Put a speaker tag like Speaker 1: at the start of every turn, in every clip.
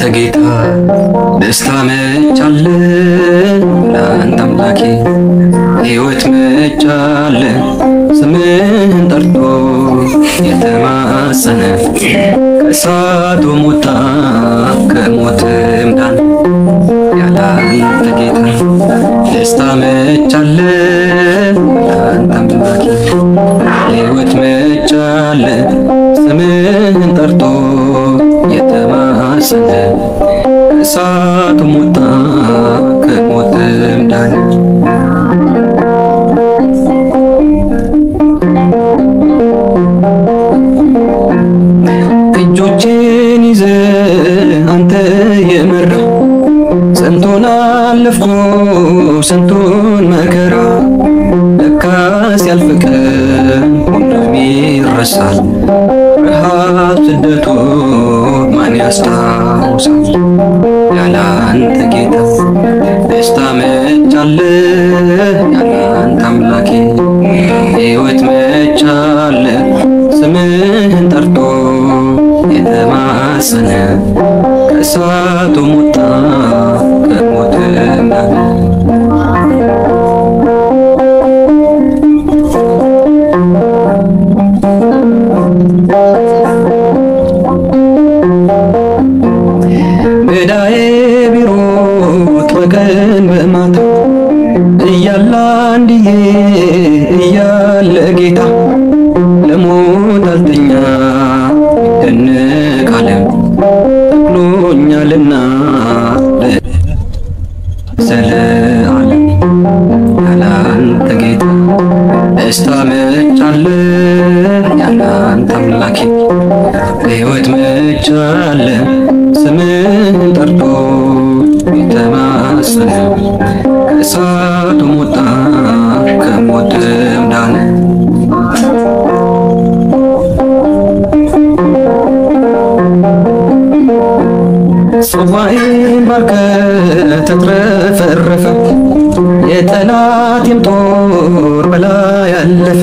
Speaker 1: አንተ ጌታ ደስታ መቻለ ላንተ አምላኬ ሕይወት መቻለ ስምህን ጠርቶ የተማጸነ ከእሳቱ ሞታ ከሞትም ዳን ያለ አንተ ጌታ ደስታ መቻለ ላንተ አምላኬ ሕይወት መቻለ ስምህን ጠርቶ የተማጸነ ከእሳቱ ሞታ ከሞትም ዳን እጆቼን ይዘህ አንተ የመራ ስንቱን አለፍኩ ስንቱን መከራ ለካስ ያልፍቀን ሁሉም ይረሳል ረሃብ ስደቱ ማን ያስታውሳል ያለ አንተ ጌታ ደስታ መቻለ ያለ አንተ አምላኬ ሕይወት መቻለ ስምህን ጠርቶ የተማጸነ ከእሳቱ ሞታ ከሞትም ዳነ በዳዬ ቢሮጥ በቀን በማታ እያለ አንድዬ እያለ ጌታ ለሞት አልተኛ ይደነቅ ዓለም ተክሎኛልና ዘለዓለም ያለ አንተ ጌታ ደስታ መቻለ ያለ አንተ አምላኬ ሕይወት መቻለ ስምህን ጠርቶ የተማጸነ ከእሳቱ ሞታ ከሞትም ዳነ ጽዋዬን ባርከህ ተትረፈረፈ የጠላቴም ጦር በላይ ያለፈ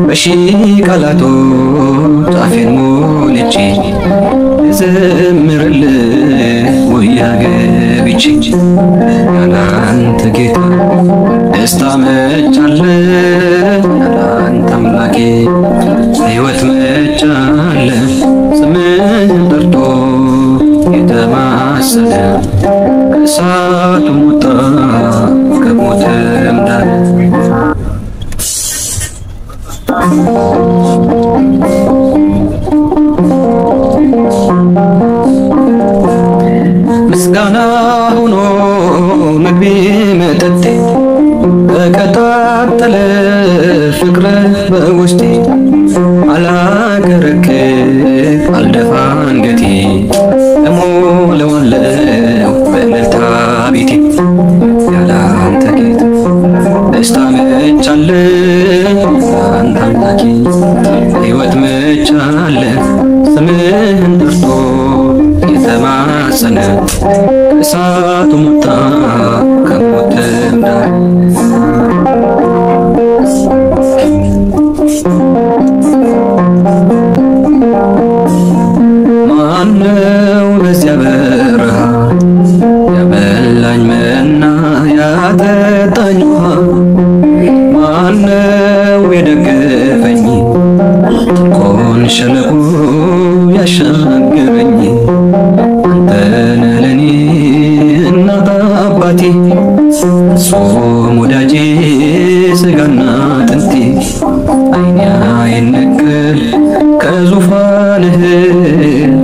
Speaker 1: በሺህ ቃላቶች አፌን ሞልቼ ልዘምርልህ ጉያ ገብቼ ያለ አንተ ጌታ ደስታ መቻለ ያለ አንተ አምላኬ ሕይወት መቻለ ስምህን ጠርቶ የተማጸነ ከእሳቱ ሞታ ከሞትም ዳነ ምስጋና ሆኖ ምግቤ መጠጤ በቀጣጠለ ፍቅር በውስጤ አላከረክር አልደፋ አንገቴ እሞላዋለሁ በእልልታ ቤቴ ያለ አንተ ጌታ ደስታ መቻለ አንተ አምላኬ ሕይወት መቻለ ስምህን ጠርቶ የተማጸነ ከእሳቱ ሞታ ከሞትም ዳነ ማነው በዚያ በረሃ ያበላኝ መና ያጠጣኝ ውሃ ማነው የደገፈኝ ጥልቁን ሸለቆ ያሻገረኝ አንተ ነህ ለኔ እናት አባቴ እሱም ወዳጄ ሥጋና አጥንቴ ዓይኔ አይነቀል ከዙፋንህ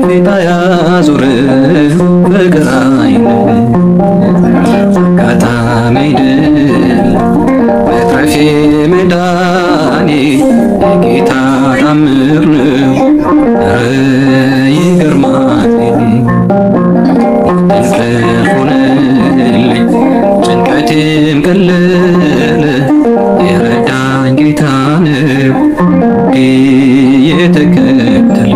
Speaker 1: ፊት አያዞር ፍቅር ዓይንህ አጋጣሚ አይደለም መትረፌ መዳኔ የጌታ ታምር ነው ኧረ ይገርማል እንቅልፍ ሆነልኝ ጭንቀቴም ቀለለ የረዳኝ ጌታ ነው የተከተለ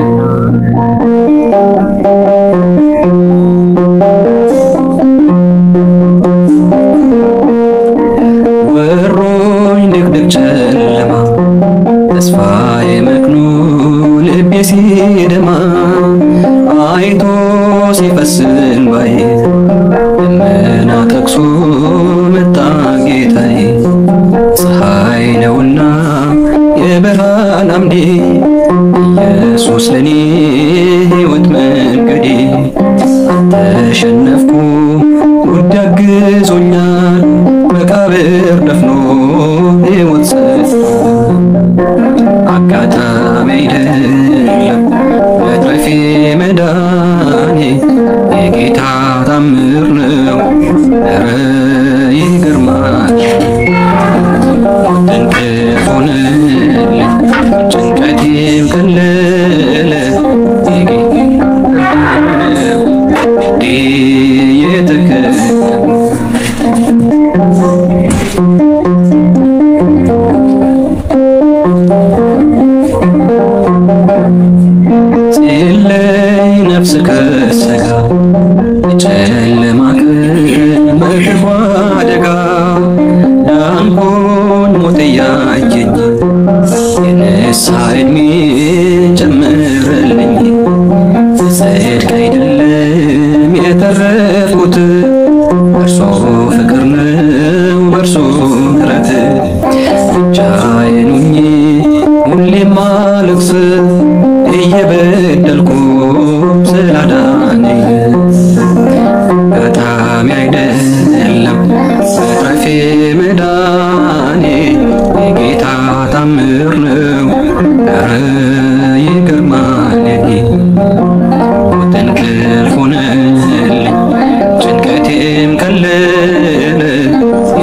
Speaker 1: ሲፈስ እንባዬ ደመና ጠቅሶ መጣ ጌታዬ ፀሐይ ነውና የብርሃን አምዴ ኢየሱስ ለኔ ሕይወት መንገዴ ተሸነፍኩ ውድ አግዞኛል መቃብር ደፍኖ ሕይወት ሰጥቶኛል አጋጣሚ አይደለም መትረፌ መዳኔ የጌታ ታምር ነው ኧረ ይገርማል እንቅልፍ ሆነልኝ ጭንቀቴም ቀለለ ሲለይ ነፍስ ከሥጋ ጨለማ ከመርፎ አደጋ ዳንኩኝ ሞት እያየኝ የንስሐ ዕድሜ ጨመረልኝ ጽድቅ አይደለም የተረፍኩት በእርሱ ፍቅር ነው በእርሱ ምሕረት ብቻዬን ሆኜ ሁሌም ማለቅስ እየበደልኩ ስላዳነኝ በጣም አይደለም መትረፌ መዳኔ የጌታ ታምር ነው ኧረ ይገርማል ሞት እንቅልፍ ሆነልኝ ጭንቀቴም ቀለለ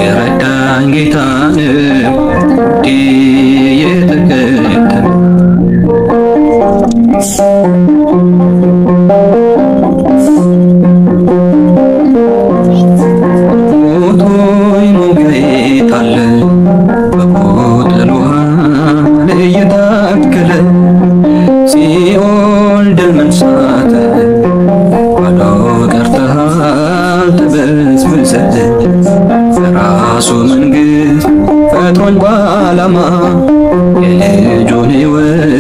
Speaker 1: የረዳኝ ጌታ ነው የተከተለ ሞቶይ ሞገይት አለ በቆጥል ውሃ እየታከለ ሲኦል ድል መንሳት ባዶ ቀርተሃል ተበዝብዘህ በራሱ መንግሥት ፈጥሮኝ በዓላማ የልጁን ሕይወት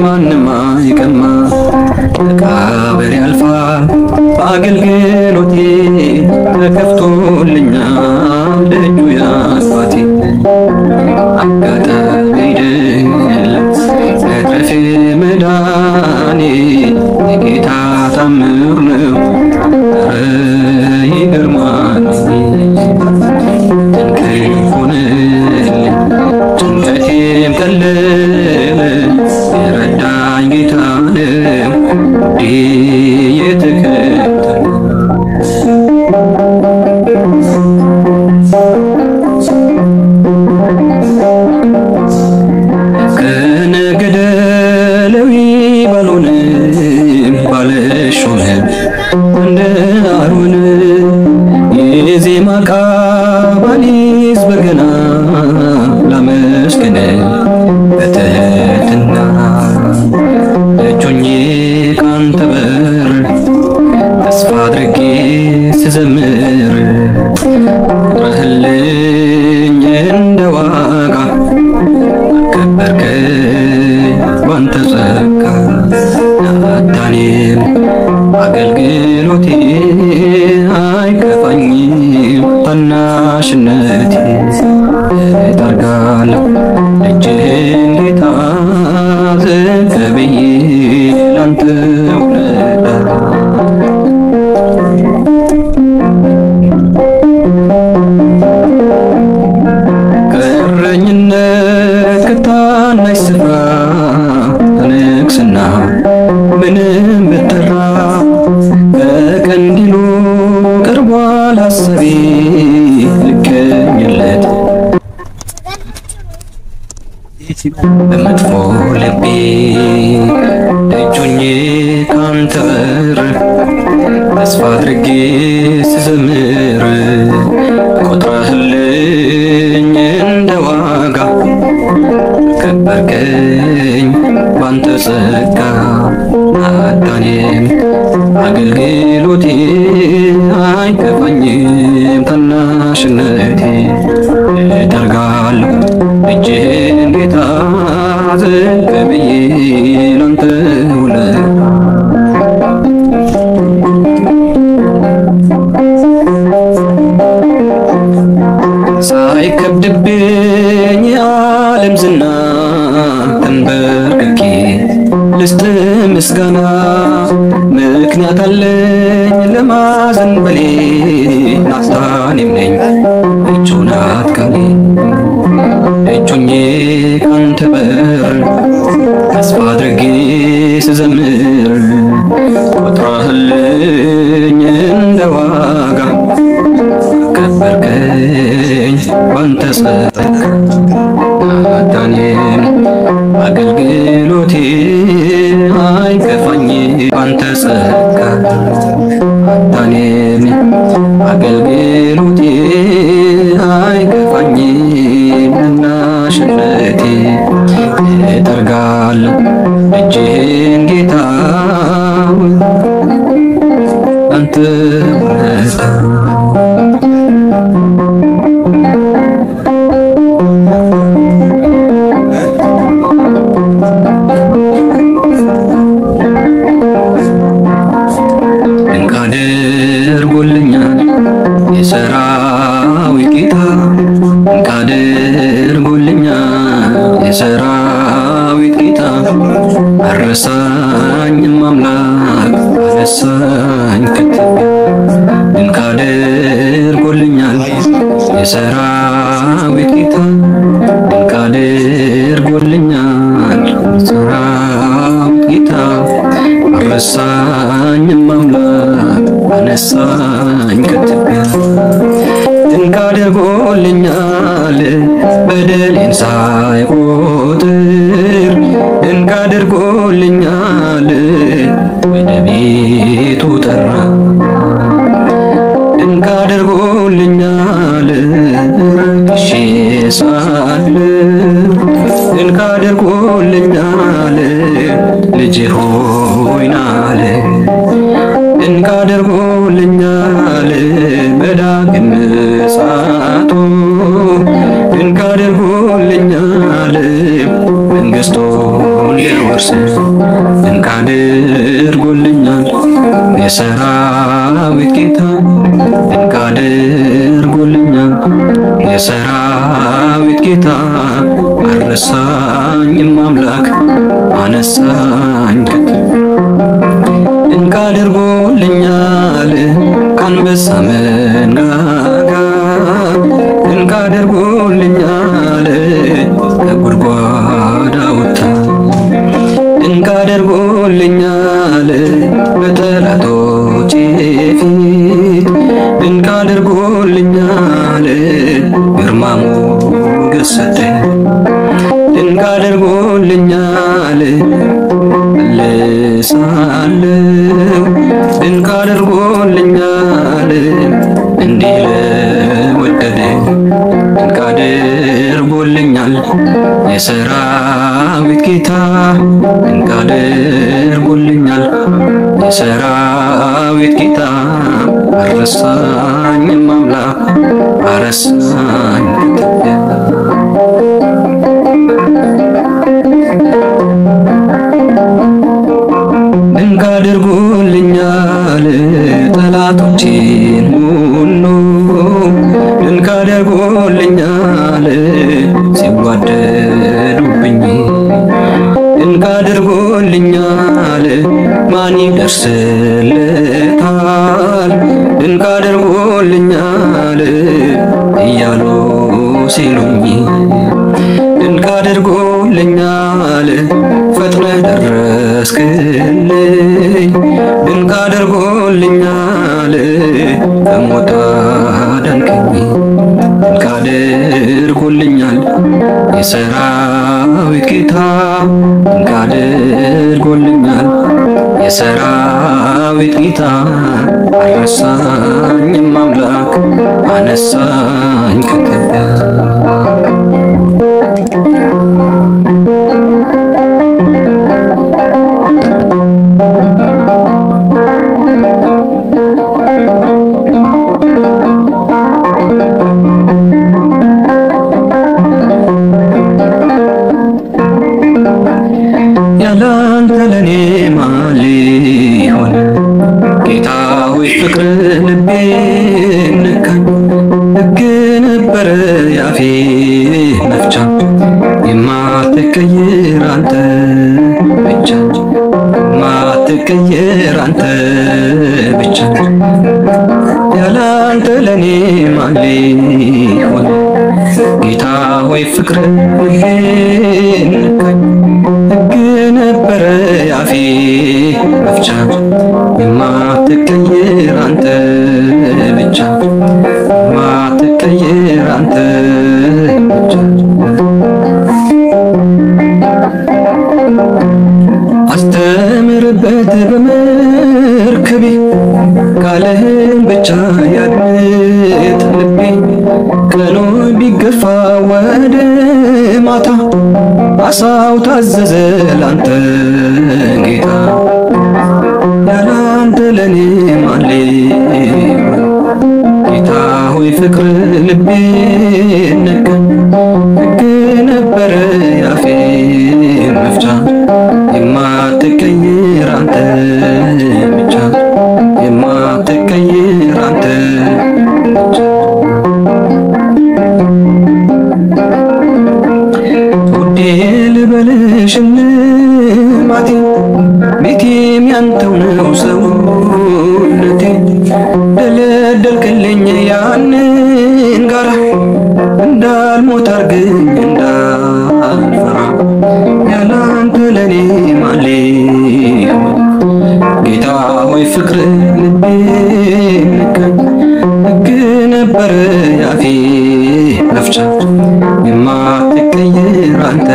Speaker 1: ማንም አይቀማ መቃብር ያልፋል በአገልግሎቴ ተከፍቶልኛል ደጁ የአባቴ አጋጣሚ አይደለም መትረፌ መዳኔ የጌታ ታምር ነው ኧረ ይገርማል እንቅልፍ ሆነልኝ ጭንቀቴም ቀለለ የረዳኝ ጌታ ነው የተከተለ ከነገደ ሌዊ ባልሆንም ባልሾምም እንደ አሮን የዜማ ዕቃ ባልይዝ በገና ላመስግን በትሕትና ደጅ ሆኜ ካንተ በር ተስፋ አድርጌ ስዘምር ቆጥረህልኝ እንደ ዋጋ አከበርከኝ ባንተ ጸጋ ናታኔም አገልግሎቴ አይከፋኝም ታናሽነቴ እጠርጋለሁ እጅህን ጌታ ዝቅ ብዬ ላንተ ውለታ ከእረኝነት ከታናሽ ስፍራ ከንግሥና ምንም ብጠራ ከቀንዲሉ ቀርቧል ሐሳቤ ልገኝለት በመጥፎ ልቤ ደጅ ሆኜ ካንተ በር ተስፋ አድርጌ ስዘምር ቆጥረህልኝ እንደ ዋጋ ከበርከኝ ባንተ ጸጋ ናታኔም አገልግሎቴ አይከፋኝም ታናሽነቴ እጠርጋለሁ እጅህን ጌታ ዝቅ ብዬ ላንተ ውለታ ምክንያት አለኝ ለማዘን በሌ ናታኔም ነኝ እጁ ናት ቀኔ እጁኜ ካንተ በር ተስፋ አድርጌ ስዘምር ቆጥረህልኝ እንደ ዋጋ ከበርከኝ ባንተ ጸጋ ናታኔም አገልግሎቴ አይከፋኝ ባንተ ጸጋ ናታኔም አገልግሎቴ አይከፋኝ እናሽነቴ እጠርጋለሁ እጅህን ጌታ አንተ ውለታ ድንቅ አድርጎልኛል የሰራዊት ጌታ ድንቅ አድርጎልኛል የሰራዊት ጌታ አረሳኝም አምላክ አነሳኝ ከትቢያ ድንቅ አድርጎልኛል የሰራዊት ጌታ ድንቅ አድርጎልኛል የሰራዊት ጌታ አረሳኝም አምላክ አነሳኝ ከትቢያ ድንቅ አድርጎልኛል በደሌን ሳይቆጥር ድንቅ አድርጎልኛል ወደ ቤቱ ጠራ ድንቅ አድርጎልኛል ረክሼ ሳለሁ ድንቅ አድርጎልኛል ልጄ ሆይ ና አለ ድንቅ አድርጎልኛል በዳግም ምጽአቱ ድንቅ አድርጎልኛል መንግሥቱን ሊወርስ ድንቅ አድርጎልኛል የሰራዊት ጌታ ድንቅ አድርጎልኛል የሰራዊት ጌታ አረሳኝም አምላክ አነሳኝ ድንቅ አድርጎልኛል ከአንበሳ መንጋጋ ድንቅ አድርጎልኛል ከጉድጓድ አወጣ ድንቅ አድርጎልኛል በጠላቶቼ ፊት ድንቅ አድርጎልኛል ግርማ ሞገስ ሰጠኝ ድንቅ አድርጎልኛል እልሳለሁ ድንቅ አድርጎልኛል እንዲህ ለወደደኝ ድንቅ አድርጎልኛል የሰራዊት ጌታ ድንቅ አድርጎልኛል የሰራዊት ጌታ አረሳኝም አምላክ አረሳኝ ድንቅ አድርጎልኛል ጠላቶቼን ሁሉ ድንቅ አድርጎልኛል ሲዋደዱብኝ ድንቅ አድርጎልኛል ማን ይደርስለታል ድንቅ አድርጎልኛል እያሉ ሲሉኝ ድንቅ አድርጎልኛል ፈጥነህ ደረስክልኝ ድንቅ አድርጎልኛል ከሞት አዳንከኝ ድንቅ አድርጎልኛል የሰራዊት ጌታ ድንቅ አድርጎልኛል የሰራዊት ጌታ አረሳኝም አምላክ አነሳኝ ከትቢያ ያላንተ ለኔ ማን ሊሆን ጌታ ሆይ ፍቅር ልቤን ነካኝ ሕግ ነበረ ያፌ መፍቻ የማትቀይር አንተ ብቻ የማትቀየር አንተ ብቻ ያለ አንተ ለኔ ማን ሊሆን ጌታ ሆይ ፍቅር ልቤን ነካኝ ሕግ ነበረ ያፌ መፍቻ የማትቀየር አንተ ብቻ የማትቀየር አንተ ብቻ አስተምርበት በመርከቤ ቃልህን ብቻ ያድምጥ ልቤ ቀኑ ቢገፋ ወደ ማታ አሳው ታዘዘ ላንተ ጌታ ያለ አንተ ለኔ ማን ሊሆን ጌታ ሆይ ፍቅር ልቤን ነካኝ ሕግ ነበረ ያፌ መፍቻ የማትቀየር አንተ ብቻ የማትቀየር አንተ ብቻ ውዴ ልበልሽ ልማቴ ቤቴም ያንተው ነው ሰውነቴ ደለደልክልኝ ያንን ጋራ እንዳልሞት አርገኝ እንዳልፈራ ያለ አንተ ለኔ ማን ሊሆን ጌታ ሆይ ፍቅር ልቤን ነካኝ ሕግ ነበረ ያፌ መፍቻ የማትቀየር አንተ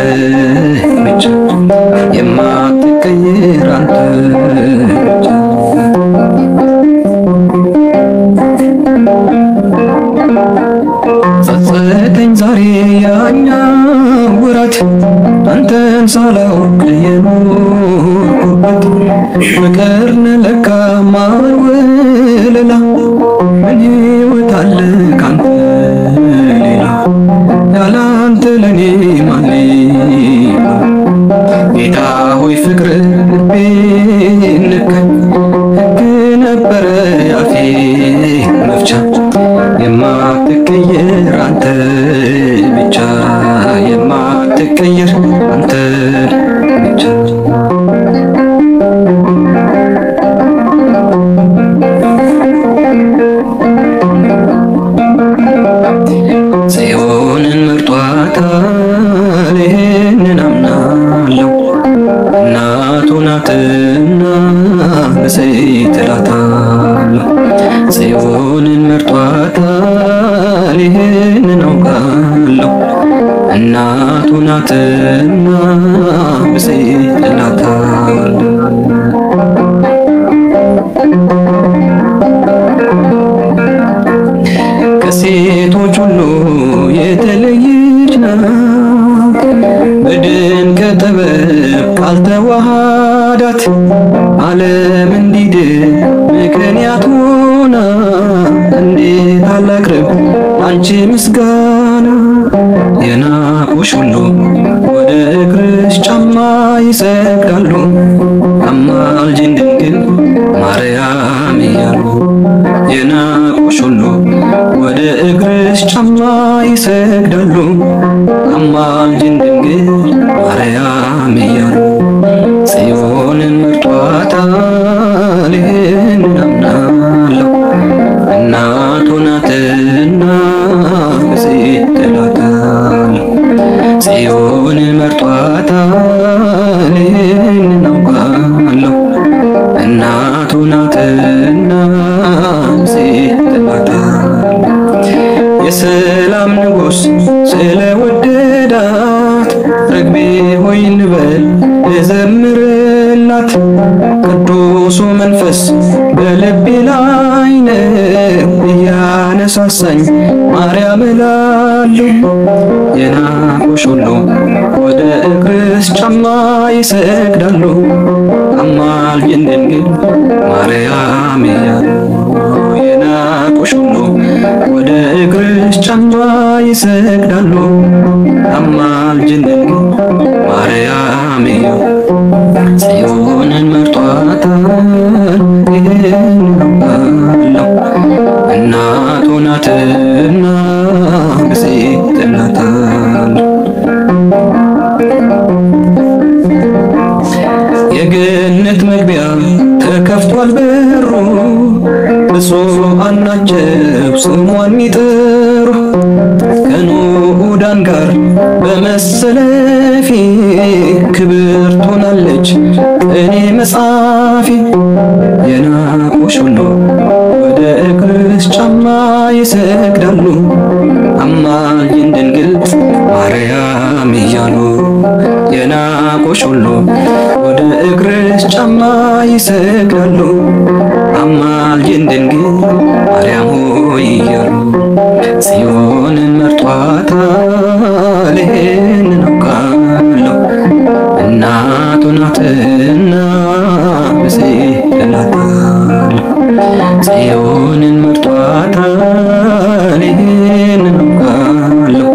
Speaker 1: ብቻ የማትቀየር አንተ ብቻ ጸጸተኝ ዛሬ ያኛው ወራት አንተን ሳላውቅ የኖርኩበት ፍቅርን ለካ ማልወለላ ምን ሕይወት አለ ካንተ ሌላ ያለ አንተ ለኔ ማን ሊሆን ጌታ ሆይ ፍቅር ልቤን ነካኝ ሕግ ነበረ ያፌ መፍቻ የማትቀየር አንተ ብቻ የማትቀየር አንተ ብቻ ጽዮንን መርጧታል ይህንን አምናለሁ እናቱ ናትና ብፅዕት እላታለሁ ጽዮንን መርጧታል ይህንን አውቃለሁ እናቱ ናትና ብፅዕት እላታለሁ ከሴቶች ሁሉ የተለየች ናት በድንቅ ጥበብ ቃል ተዋሃዳት ዓለም እንዲድን ምክንያት ሆና እንዴት አላቅርብ አንቺ ምስጋና የናቁሽ ሁሉ ወደ እግርሽ ጫማ ይሰግዳሉ አማልጅን ድንግል ማርያም እያሉ የናቁሽ ሁሉ ወደ እግርሽ ጫማ ይሰግዳሉ አማልጅን ድንግል ማርያም እያሉ ጽዮንን መርጧታል ይህንን አምናለሁ እናቱ ናትና ብፅዕት እላታለሁ ጽዮንን መርጧታል ይህንን አውቃለሁ እናቱ ናትና ብፅዕት እላታለሁ የሰላም ንጉሥ ስለወደዳት ርግቤ ሆይ ልበል ልዘምርላት ቅዱሱ መንፈስ በልቤ ላይ ነው እያነሳሳኝ ማርያም እላለሁ የናቁሽ ሁሉ ወደ እግርሽ ጫማ ይሰግዳሉ አማልጅን ድንግል ማርያም እያሉ የናቁሽ ሁሉ ወደ እግርሽ ጫማ ይሰግዳሉ አማልጅን ድንግል ማርያም እያሉ ጽዮንን መርጧታል ይህንን አውቃለሁ እናቱ ናትና ብፅዕት እላታለሁ የገነት መግቢያ ናቸው ስሟን ሚጠሩ ከኖዳን ጋር በመሰለፊ ክብር ትሆናለች እኔ መጻፊ የናቁሽ ሁሉ ወደ እግርሽ ጫማ ይሰግዳሉ አማልጅን ድንግል ማርያም እያሉ የናቁሽ ሁሉ ወደ እግርሽ ጫማ ይሰግዳሉ አማልጅን ድንግል ማርያም ሆይ እያሉ ጽዮንን መርጧታል ይህንን አውቃለሁ እናቱ ናትና ብፅዕት እላታለሁ ጽዮንን መርጧታል ይህንን አውቃለሁ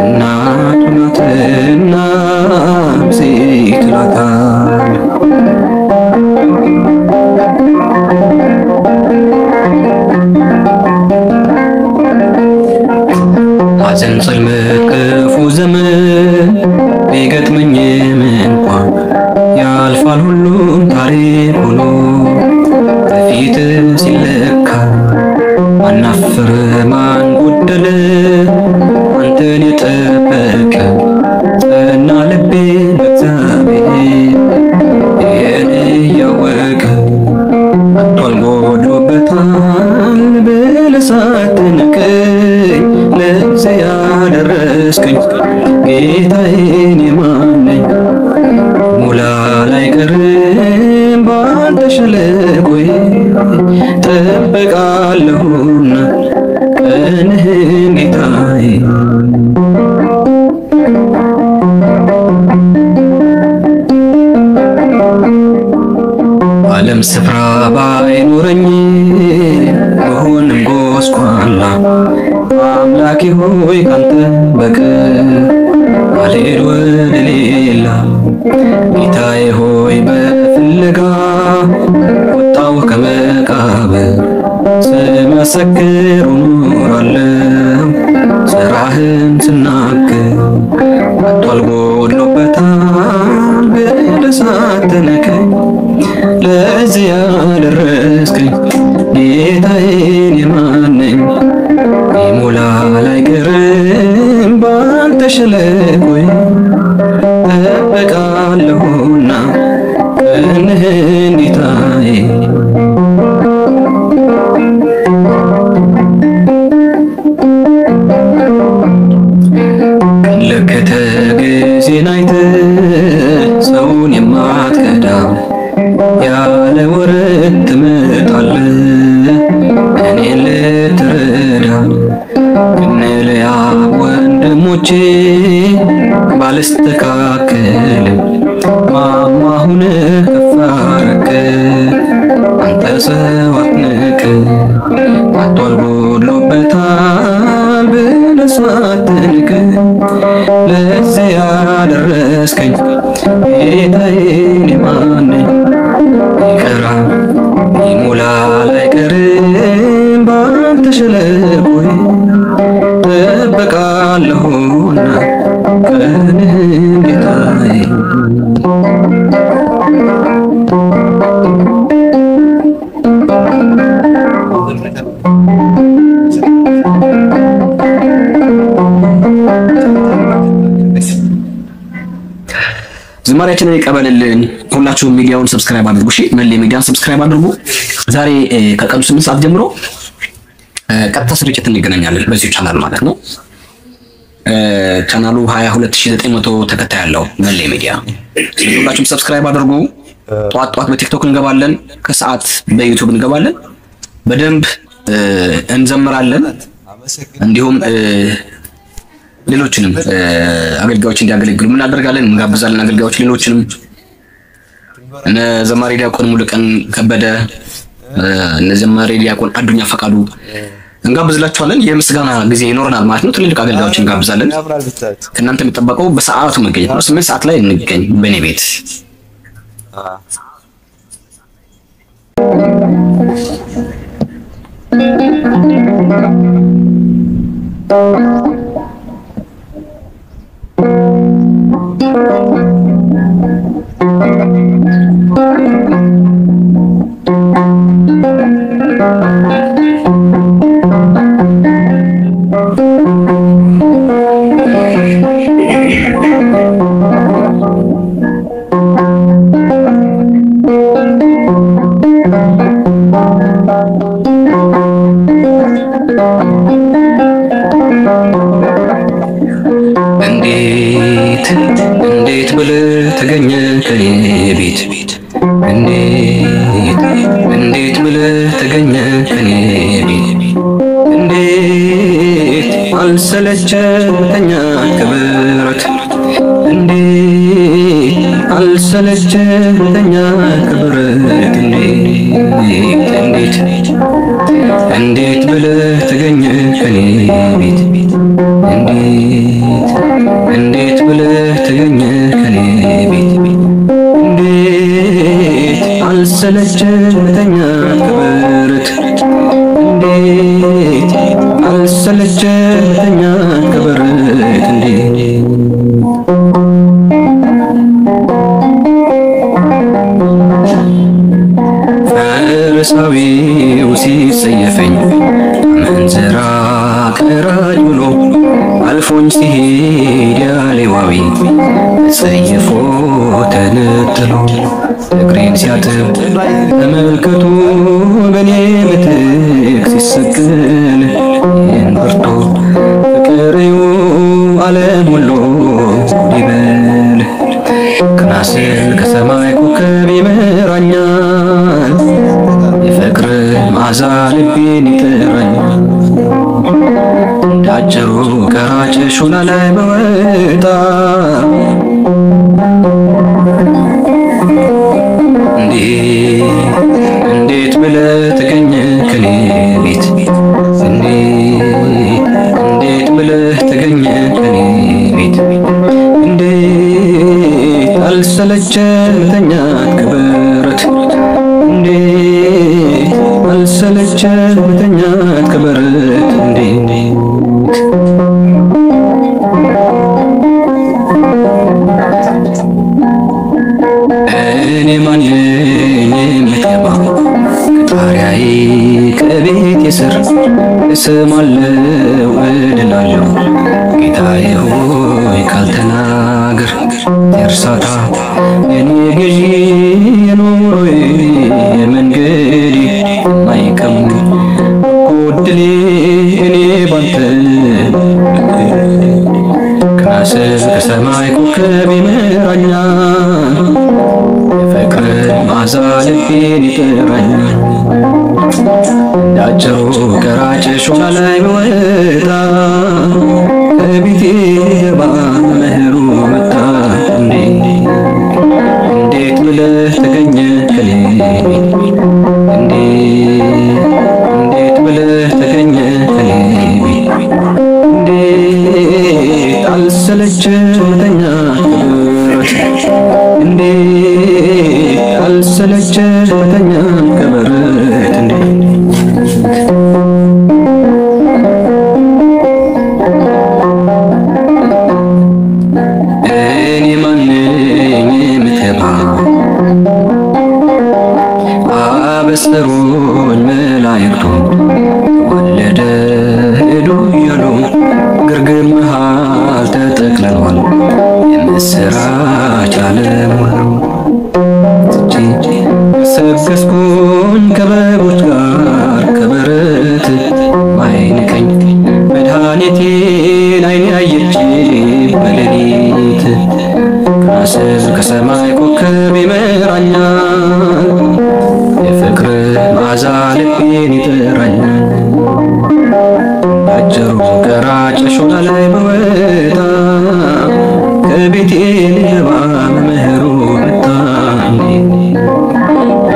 Speaker 1: እናቱ ናትና ብፅዕት እላታለሁ ሐዘን ጽልመት ክፉ ዘመን ቢገጥመኝም እንኳን ያልፋል ሁሉም ታሪክ ሆኖ በፊት ሲለካ ማናፈረ ማን ጎደለ አንተን የጠበቀ ጸና ልቤ በእግዚአብሔር ይህን እያወቀ አጥቷል ጎድሎበታል ብለህ ሳትንቀኝ ለዚህ ያደረስከኝ ጌታዬን የማነኝ ሙላ ላይ ቀርም ባንተ ሸለቆዬ ጠብቃለሁና ቀንህን ጌታዬ ዓለም ስፍራ ባይኖረኝ ብሆንም ጎስቋላ አምላኬ ሆይ ካንተ በቀር አልሄድ ወደ ሌላ ጌታዬ ሆይ በፍለጋ ወጣሁ ከመቃብር ስመሰክር እኖራለሁ ስራህን ስናገር አጥቷል ጎድሎበታል ብለህ ሳትነካኝ ለዚህ ያደረስከኝ ጌታዬን የማነኝ ይሞላ ላይ ቀርም ባንተ ሸለቆዬ ጠብቃለሁና ቀንህን ጌታዬ ለከተ ጊዜን አይተህ ሰውን የማትከዳ ያለ ወረት ትመጣለህ እኔን ልትረዳ ከነለያ ወንድሞቼ ባልስተካከልም ማማ ሁነህ ከፍ አደረግከኝ አንተ ሰው አትንቀኝ አጥቷል ጎድሎበታል ብለህ ሳትንቀኝ ለዚህ ያደረስከኝ ጌታዬን የማነኝ ይቀራል ይሞላል አይቀርም ባንተ ሸለቆዬ ጠብቃለሁና ቀንህን ጌታዬ ዝማሬያችንን ይቀበልልን ሁላችሁም ሚዲያውን ሰብስክራይብ አድርጉ እሺ መሌ ሚዲያን ሰብስክራይብ አድርጉ ዛሬ ከቀኑ 8 ሰዓት ጀምሮ ቀጥታ ስርጭት እንገናኛለን በዚህ ቻናል ማለት ነው ቻናሉ 22900 ተከታይ ያለው መሌ ሚዲያ ሁላችሁም ሰብስክራይብ አድርጉ ጧት በቲክቶክ እንገባለን ከሰዓት በዩቲዩብ እንገባለን በደንብ እንዘምራለን እንዲሁም ሌሎችንም አገልጋዮች እንዲያገለግሉ ምን አደርጋለን እንጋብዛለን አገልጋዮች ሌሎችንም እነ ዘማሪ ዲያቆን ሙሉቀን ከበደ እነ ዘማሪ ዲያቆን አዱኛ ፈቃዱ እንጋብዝላችኋለን የምስጋና ጊዜ ይኖርናል ማለት ነው ትልልቅ አገልጋዮች እንጋብዛለን ከእናንተ የሚጠበቀው በሰዓቱ መገኘት ነው 8 ሰዓት ላይ እንገኝ በኔ ቤት Thank you. እንዴት ብለህ ተገኘ ከኔ ቤት እንዴት ብለህ ተገኘ ከኔ ቤት እንዴት አልሰለቸህ መተኛት ከበረት እንዴት አልሰለቸህ መተኛት ከበረት እንዴት ብለህ ተገኘ ከኔ ቤት እንዴት ብለህ ተገኘ ከኔ ቤት እንዴት አልሰለቸህ መተኛት ከበረት እንዴት አልሰለቸህ መተኛት ከበረት ፈሪሳዊው ሲጸየፈኝ አመንዝራ ቀራጭ ብሎ አልፎኝ ሲሄድ ያ ሌዋዊ ተጸይፎ ተነጥሎ እግሬን ሲያጥብ ተመልክቶ በኔ ምትክ ሲሰቀል ይህን ብርቱ ፍቅሬው ዓለም ሁሉ ይበል ቀና ስል ከሰማይ ኮከብ ይመራኛል የፍቅር መዓዛ ልቤን ይጠራኛል እንዳጭሩ ቀራጭ ሾላ ላይ በወጣ እንዴት ብለህ ተገኘ ከኔ ቤት እንዴት ብለህ ተገኘ ከኔ ቤት እንዴት አልሰለቸህ መተኛት ከበረት እንዴት አልሰለቸህ መተኛት ከበረት እኔ ማን ነኝ የምትገባ ከጣሪያዬ ከቤቴ ስር እሰማለሁ እድናለሁ ጌታዬ ሆይ ካልተናገር የእርሳታ የኔ ገዢ የኑሮዬ የመንገዴ የማይቀሙ ጎድሌ እኔ ባንተ ከስር ከሰማይ ኮከብ ይመራኛል የፍቅር መዓዛ ልቤን ይጠራኛል እንዳጭሩ ቀራጭ ሾላ ላይ በወጣ ከቤቴ ገባ መምህሩ መጣ እንዴት ብለህ ተገኘ ከኔ ቤት እንዴት ብለህ ተገኘ ከኔ ቤት እንዴት አልሰለቸህ መተኛት ከበረት እንዴት አልሰለቸህ መተኛት ከበረት እኔ ማን ነኝ የምትገባ አበሰሩኝ መላእክቱ ወለደ ሄዱ እያሉ ግርግም መሃል ተጠቅልሏል የምስራች ዓለም ሁሉ ሰገስኩኝ ከበጎች ጋር ከበረት ማይንቀኝ መድኃኒቴን ዓይኔ አየች በሌሊት ከስር ከሰማይ ኮከብ ይመራኛል የፍቅር መዓዛ ልቤን ይጠራኛል እንዳጭሩ ቀራጭ ሾላ ላይ በወጣ ከቤቴ ልገባ መምህሩ መጣ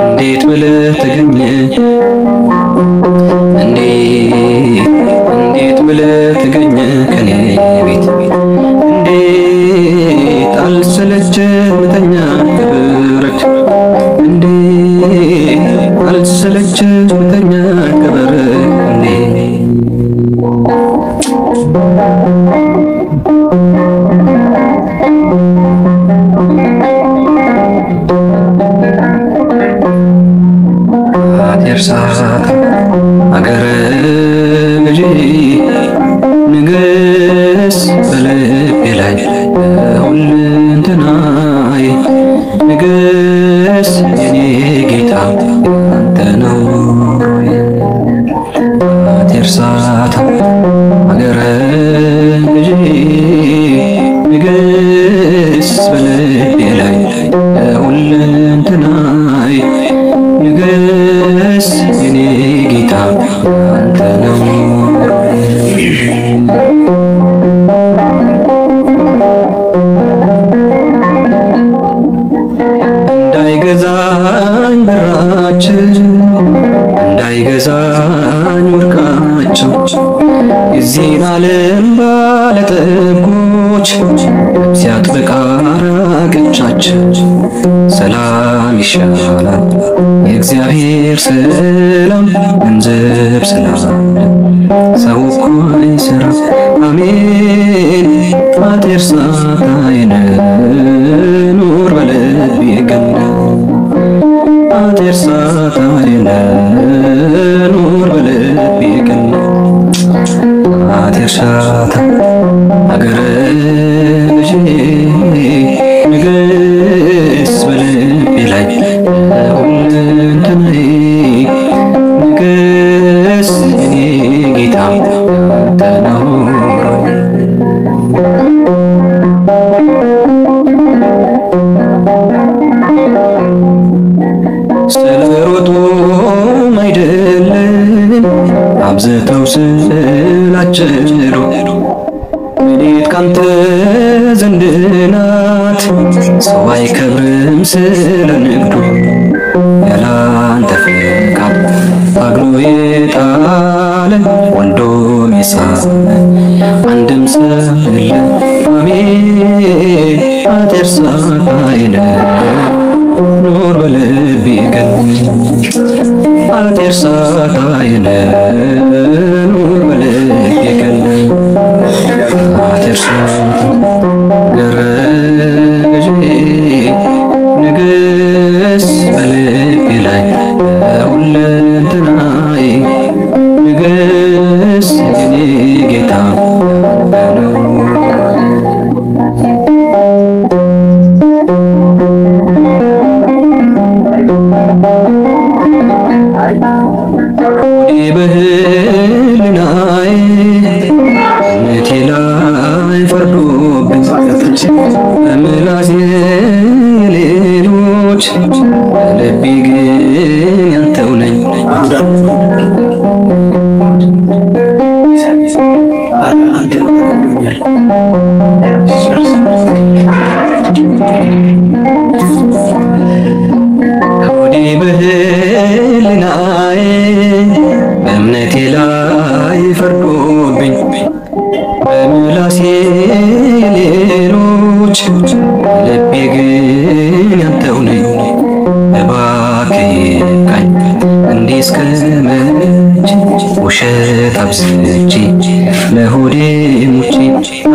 Speaker 1: እንዴት ብለህ ተገኘ እንዴት ብለህ ተገኘ ከኔ ቤት እንዴት አልሰለቸህ መተኛት ከበረት እንዴት አልሰለቸህ መተኛት ከበረት አትርሳት አገረ ገዢ ንገስ በልቤ ላይ ሁለንተናዬ ንገስ የኔ ጌታ አንተ ነው አትርሳት አገረ ገዢ ንገስ የኔ ጌታ አንተ ነው እንዳይገዛኝ ብራችን እንዳይገዛኝ ወርቃቸው የዚህን ዓለም ባለጠጎች ሲያጥብቃ ራቀቻቸው ሰላም ይሻላል የእግዚአብሔር ሰላም ገንዘብ ስላለ ሰው እኮ አይሰራ አሜን አትርሳታይነ ኑር በልቤ ገነ አትርሳታይነ ኑር በልቤ ገነ አትርሳታ አገረ ልጄ ንግስ በልቤ ላይ ሁለንተናዬ ንግስ የኔ ጌታ አንተ ነው ስለሮጡም አይደለም አብዝተው ስላጨዱ ሌሊት ካንተ ዘንድ ናት ሰው አይከብርም ስለ ንግዱ ያላንተ ፈቃድ ታግሎ የጣለ ወልዶ የሳመ አንድም ሰው የለም አሜን አትርሳታይነ ኑር በልቤ ገነ አትርሳታይነ ኑር በልቤ ገነ አትርሳታ ገረጄ ንግስ በልቤ ላይ ሁለንተናዬ ንግስ የኔ ጌታ በህልናዬ እምነቴ ላይ ፈርዶብኝ በምላሴ የሌሎች በልቤ ግን ያንተው ነኝ ሆዴ በህልናዬ በእምነቴ ላይ ፈርዶብኝ በምላሴ የሌሎች ልቤ ግን ያንተው ነኝ እባክህ ይብቃኝ እንዲህ እስከ መቼ ውሸት አብዝቼ ለሆዴ ሙቼ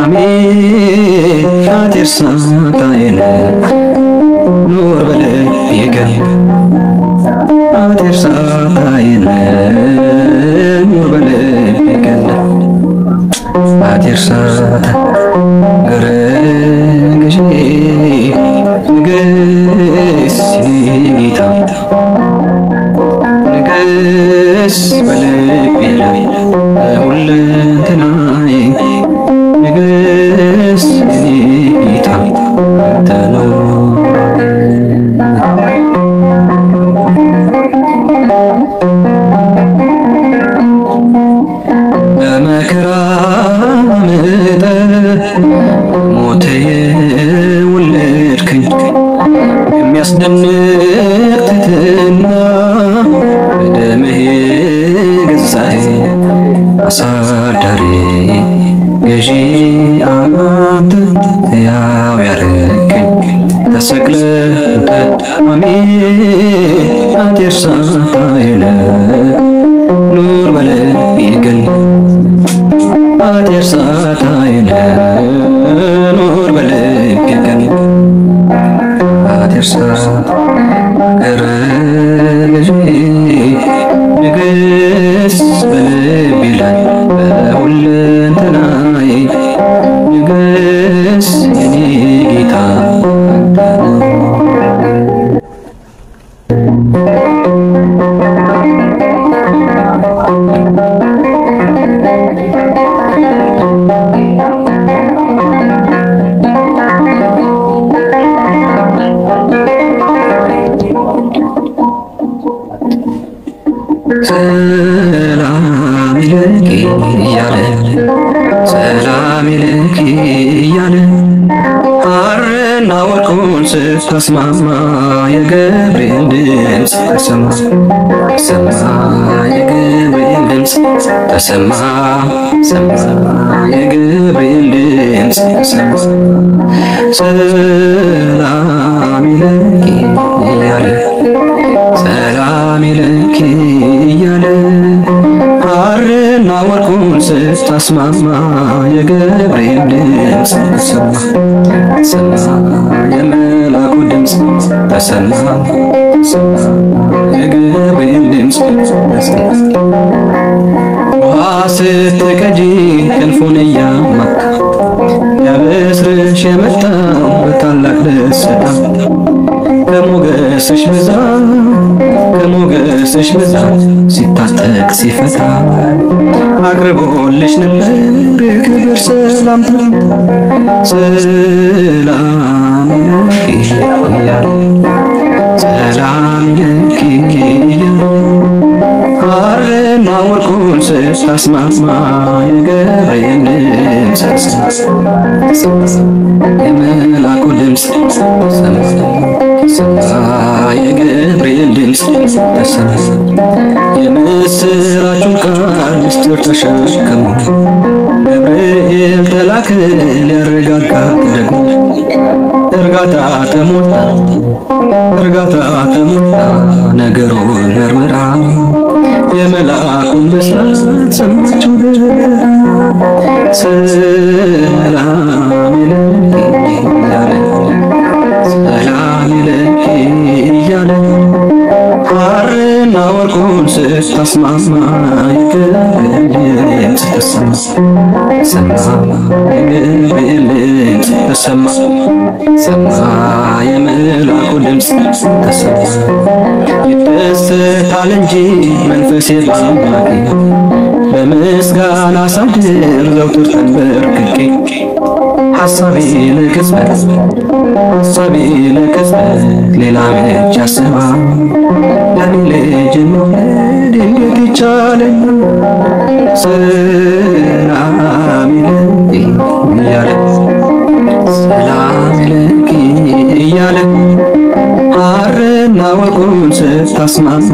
Speaker 1: አሜን አትርሳታይነ ኑር በልቤ ገነ አትርሳታይነ ኑር በልቤ ገነ አትርሳታ ገረገሼ ንግስ ጌታ ንግስ በልቤ ላይ ሁለንተናዬ ንግስ የኔ ጌታ አንተ ነው በመከራ ምጠ ሞት የወለድክኝ የሚያስደንቅ ትሕትና በደምህ ገዛኸኝ አሳዳሪ ገዢ አንተ ሕያው ያረከኝ ተሰቅለህ አሜን አትርሳታይነ ኑር በልቤ ገነ አትርሳታይነ ኑር በልቤ ገነ አትርሳታ ገረገሼ ንግስ በልቤ ላይ በሁለንተናዬ ንግስ የኔ ጌታ አንተ ነው ሰላም ለኪ እያለ ሰላም ለኪ እያለ ሐርና ወርቁን ስታስማማ የገብርኤል ድምፅ ተሰማ የገብርኤል ድምፅ ተሰማ የገብርኤል ድምፅ ተሰማ ሰላም ለኪ እያለ ሰላም ለኪ እያለ ሐርና ወርቁን ስታስማማ የገብርኤል ድምፅ ተሰማ የመላኩ ድምፅ ተሰማ የገብርኤል ድምፅ ተሰማ ውሃ ስትቀጂ ክንፉን እያማታ ያበስርሽ የመጣው በታላቅ ደስታ ከሞገስሽ ብዛት ሲታጠቅ ሲፈታ አቅርቦልሽ ነበር ክብር ሰላምታ ሰላም ለኪ እያለ ሰላም ለኪ እያለ ሐርና ወርቁን ስታስማማ የገብርኤል ድምፅ ተሰማ የመላኩ ድምፅ ተሰማ የገብርኤል ድምፅ ተሰማ የምስራቹን ቃል ምስጢር ተሸክሞ ገብርኤል ተላከ ሊያረጋጋት ደግሞ እርጋታ ተሞላ ነገሩን መርምራ የመላኩን ብስራት ሰማችው ሰላም ለኪ እያለ ሰላም ለኪ እያለ ሐርና ወርቁን ስታስማማ የገብርኤል ድምፅ ተሰማ የገብርኤል ድምፅ ተሰማ የመላኩ ድምፅ ተሰማ ይደሰታል እንጂ መንፈሴ በአምላኬ በምስጋና ሳድር ዘውትር ተንበርክኬ ሐሳቤ ለቅጽበት ሌላ መች ያስባል ለኔ ልጅን መውለድ እንዴት ይቻለኝ ሰላም ለኪ እያለ ሰላም ለኪ እያለ ሐርና ወርቁን ስታስማማ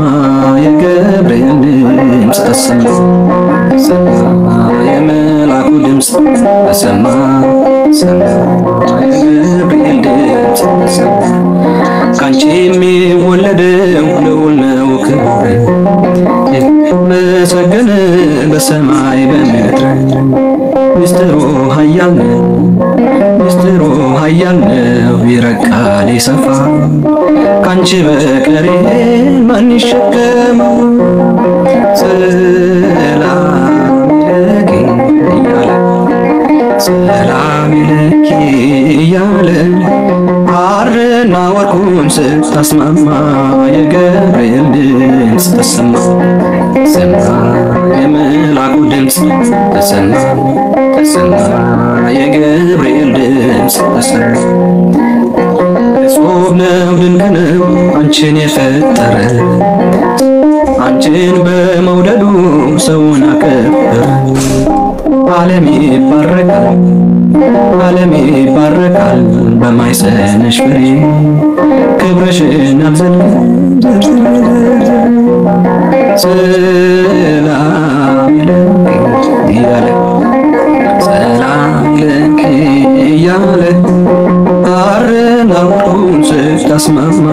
Speaker 1: የገብርኤል ድምፅ ተሰማ የመላኩ ድምፅ ተሰማ የገብርኤል ድምፅ ተሰማ ካንቺ የሚወለደው ልዑል ነው ክብር የተመሰገነ በሰማይ በምድር ምስጢሩ ኃያል ነው ይረቃል ይሰፋል ካንቺ በቀር ማን ይሸከመው ሰላም ለኪ እያለ ሰላም ለኪ እያለ ሐርና ወርቁን ስታስማማ የገብርኤል ድምፅ ተሰማ የመላኩ ድምፅ ተሰማ የገብርኤል ድምፅ ተሰማ እጹብ ነው ድንቅ ነው አንቺን የፈጠረ አንቺን በመውደዱ ሰውን አከበረ ዓለም ይባረካል በማይሰነሽ ፍሬ ክብርሽን አብዝተን ሰላም ለኪ እያለ ሰላም ለኪ እያለ ሐርና ወርቁን ስታስማማ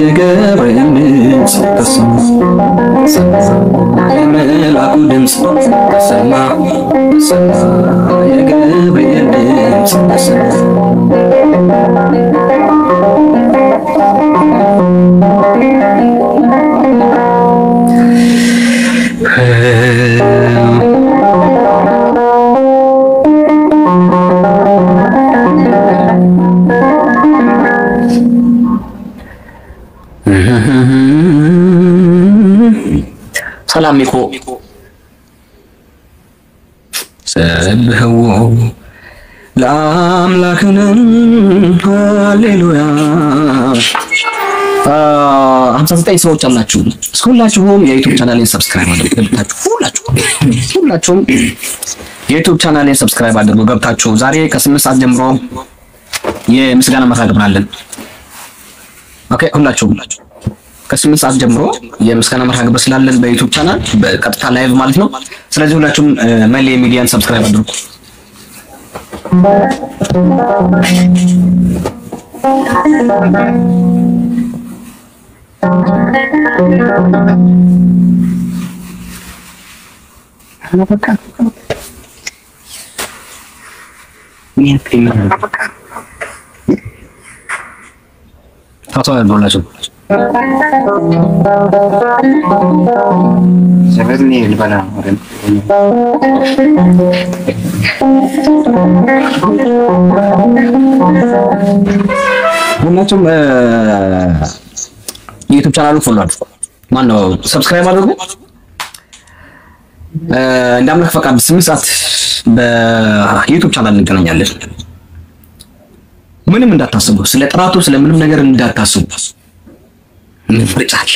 Speaker 1: የገብርኤል ድምፅ ተሰማ የመላኩ ድምፅ ተሰማ የገብርኤል ድምፅ ተሰማ ሰላም ይኮ ሰብህዎ ለአምላክን ሃሌሉያ 59 ሰዎች አላችሁ። ሁላችሁም የዩቲዩብ ቻናሌን ሰብስክራይብ አድርጉ። ሁላችሁም የዩቲዩብ ቻናሌን ሰብስክራይብ አድርጉ ገብታችሁ። ዛሬ ከ8 ሰዓት ጀምሮ የምስጋና መርሃ ግብር አለን። ኦኬ ሁላችሁም ከ8 ሰዓት ጀምሮ የምስጋና መርሃ ግብር ስላለን በዩቲዩብ ቻናል በቀጥታ ላይቭ ማለት ነው። ስለዚህ ሁላችሁም መሌ ሚዲያን ሰብስክራይብ አድርጉ። ሁላችሁም ዩቲዩብ ቻናሉን ፎሎ አድርጉ። ማነው ሰብስክራይብ አድርጉ። እንዳምላክ ፈቃድ 8 ሰዓት በዩቲዩብ ቻናል እንገናኛለን። ምንም እንዳታስቡ፣ ስለ ጥራቱ ስለ ምንም ነገር እንዳታስቡ። ምርጫል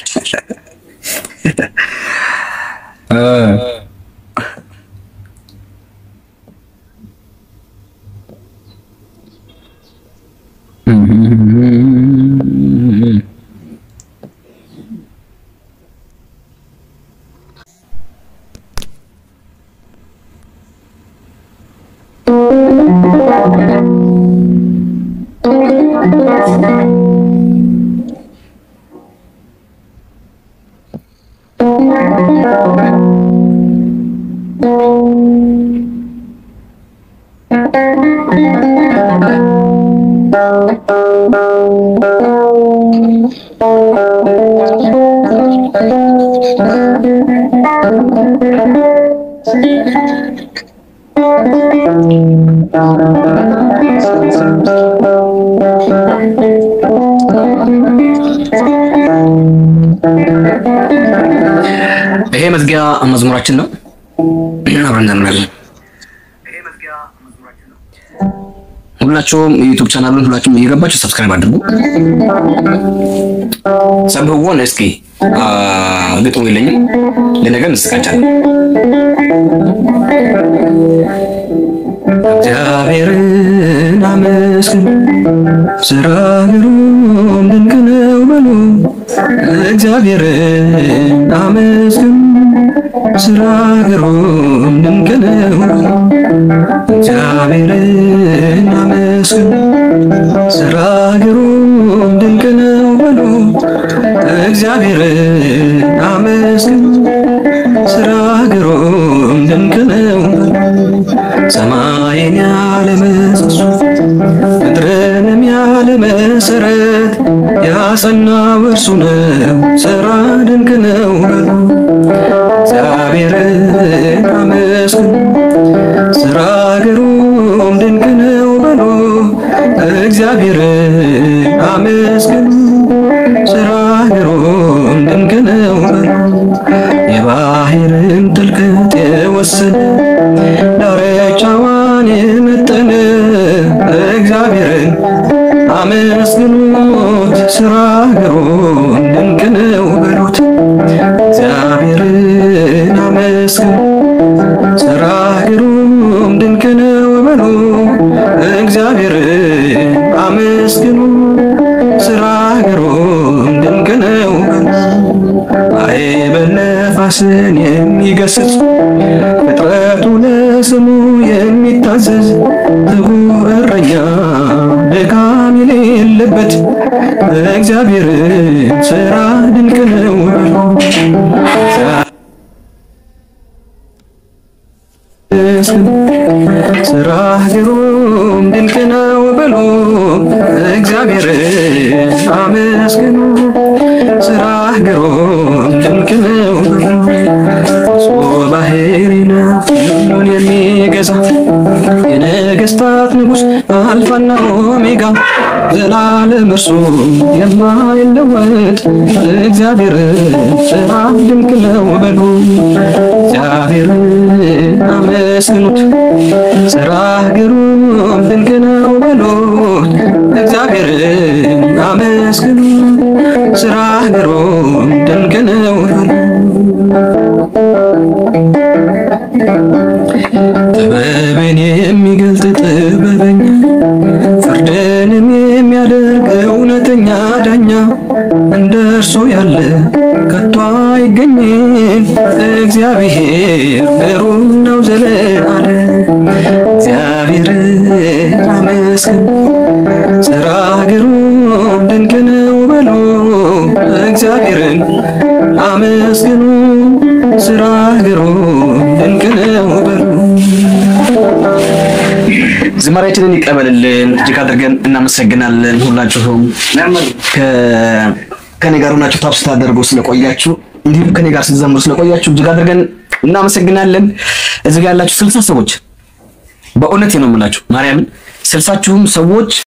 Speaker 1: ይሄ መዝጊያ መዝሙራችን ነው። አብረን እንዘምራለን። ሁላችሁም ዩቲዩብ ቻናሉን ሁላችሁም እየገባችሁ ሰብስክራይብ አድርጉ። ሰብህዎን እስኪ ግጥሙ የለኝም ለነገር እንስቃጫለን። እግዚአብሔርን አመስግኑ ስራ ግሩም ድንቅ ነው በሉ። እግዚአብሔርን አመስግኑ ስራ ግሩም ድንቅ ነው። እግዚአብሔርን አመስግኑ ስራ ግሩም ድንቅ ነው በሉ። እግዚአብሔርን አመስግኑ ስራ ግሩም ድንቅ ነው። ሰማይን ያለ ምሰሶ ምድርንም ያለ መሰረት ያጸናው እርሱ ነው። ስራ ድንቅ ነው በሉ። እግዚአብሔርን አመስግኑ ስራ ግሩም ድንቅ ነው በሉ። እግዚአብሔርን አመስግኑ ስራ ግሩም ድንቅ ነው በሉ። የባህርን ጥልቀት የወሰነ ዳርቻዋን የመጠነ እግዚአብሔርን አመስግኑት ስራ ግሩም ድንቅ ነው በሉት። እግዚአብሔርን አመስግኑ ስራ ግሩም ድንቅ ነው በሉ። እግዚአብሔርን አመስግኑ ስራ ግሩም ድንቅ ነው በሉ። ማዕበል ነፋስን የሚገስጽ ፍጥረቱ ለስሙ የሚታዘዝ ትጉህ እረኛ ድካም የሌለበት እግዚአብሔርን ስራ ድንቅ ነው በሉ። ስራ ግሩም ድንቅ ነው በሉ። እግዚአብሔርን አመስግኑ ስራ ግሩም ድንቅ ነው በሉ። ባህሪና ሁሉን የሚገዛ የነገስታት ንጉስ አልፋና ኦሜጋ ዘላለም እርሱ የማይለወጥ እግዚአብሔርን ስራ ድንቅ ነው በሉ። እግዚአብሔርን አመስግኑት ስራ ግሩም ድንቅ ነው በሉ። እግዚአብሔርን አመስግኑ ጥበብን የሚገልጥ ጥበበኛ ፍርድንም የሚያደርግ እውነተኛ ዳኛ እንደርሱ ያለ ከቶ አይገኝም እግዚአብሔር ብሩክ ነው ዘለዓለም እግዚአብሔር አመስግኑ ሥራ ግሩም ድንቅ ነው በሉ እግዚአብሔርን አመስግኑ ሥራ ግሩም ድንቅ ነው በሉ ዝማሬያችንን ይቀበልልን እጅግ አድርገን እናመሰግናለን ሁላችሁም ከኔ ጋር ሆናችሁ ታፕ ስታደርጉ ስለቆያችሁ እንዲሁ ከኔ ጋር ስትዘምሩ ስለቆያችሁ እጅግ አድርገን እናመሰግናለን እዚህ ጋር ያላችሁ 60 ሰዎች በእውነት ነው የምላችሁ ማርያምን 60ችሁም ሰዎች